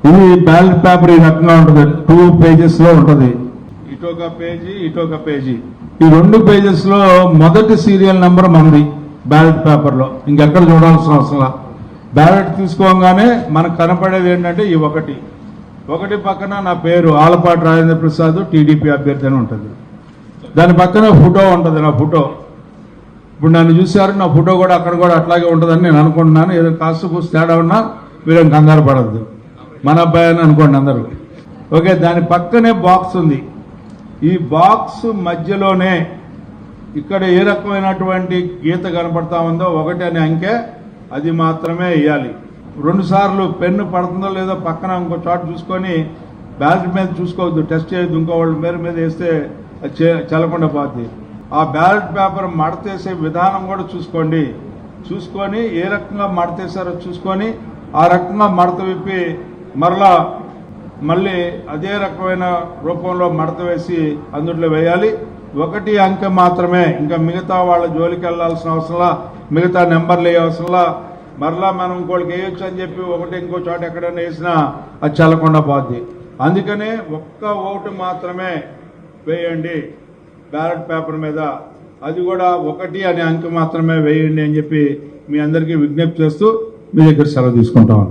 ఇది ballot paper ఈ రకంగా ఉంటుంది, 2 pages లో ఉంటుంది. ఇటొక పేజీ. ఈ 2 pages లో మొదటి సీరియల్ నెంబర్ మంది బ్యాలెట్ పేపర్ లో, ఇంకెక్కడ చూడాల్సిన అవసరం. బ్యాలెట్ తీసుకోగానే మనకు కనపడేది ఏంటంటే ఈ ఒకటి పక్కన నా పేరు ఆలపాటి రాజేంద్ర ప్రసాద్ టీడీపీ అభ్యర్థి అని ఉంటుంది. దాని పక్కన ఫోటో ఉంటుంది, నా ఫోటో. ఇప్పుడు నన్ను చూశారు, నా ఫోటో కూడా అక్కడ కూడా అట్లాగే ఉంటుందని నేను అనుకుంటున్నాను. ఏదో కాస్త కూసి తేడా ఉన్నా మీరేం కంగారు పడద్దు, మన అబ్బాయి అని అనుకోండి అందరూ. ఓకే, దాని పక్కనే బాక్స్ ఉంది. ఈ బాక్స్ మధ్యలోనే ఇక్కడ ఏ రకమైనటువంటి గీత కనపడతా ఉందో 1 అనే అంకె, అది మాత్రమే వేయాలి. 2 సార్లు పెన్ను పడుతుందో లేదో పక్కన ఇంకో చోట చూసుకొని బ్యాలెట్ మీద చూసుకోవద్దు, టెస్ట్ చేయొద్దు. ఇంకో వాళ్ళ మీద వేస్తే చల్లకుండా పోద్ది. ఆ బ్యాలెట్ పేపర్ మడతేసే విధానం కూడా చూసుకొని ఏ రకంగా మడతేసారో చూసుకొని ఆ రకంగా మడత విప్పి మళ్ళీ అదే రకమైన రూపంలో మడత వేసి అందులో వేయాలి. 1 అంకె మాత్రమే, ఇంకా మిగతా వాళ్ళ జోలికి వెళ్లాల్సిన అవసరంలా, మిగతా నెంబర్లు వేయ అవసరంలా. మరలా మనం ఇంకోళ్ళకి వేయొచ్చు అని చెప్పి 1 ఇంకో చోట ఎక్కడైనా వేసినా అది చల్లకుండా పోద్ది. అందుకనే 1 ఓటు మాత్రమే వేయండి బ్యాలెట్ పేపర్ మీద, అది కూడా 1 అనే అంకె మాత్రమే వేయండి అని చెప్పి మీ అందరికీ విజ్ఞప్తి చేస్తూ మీ దగ్గర సెలవు తీసుకుంటాను.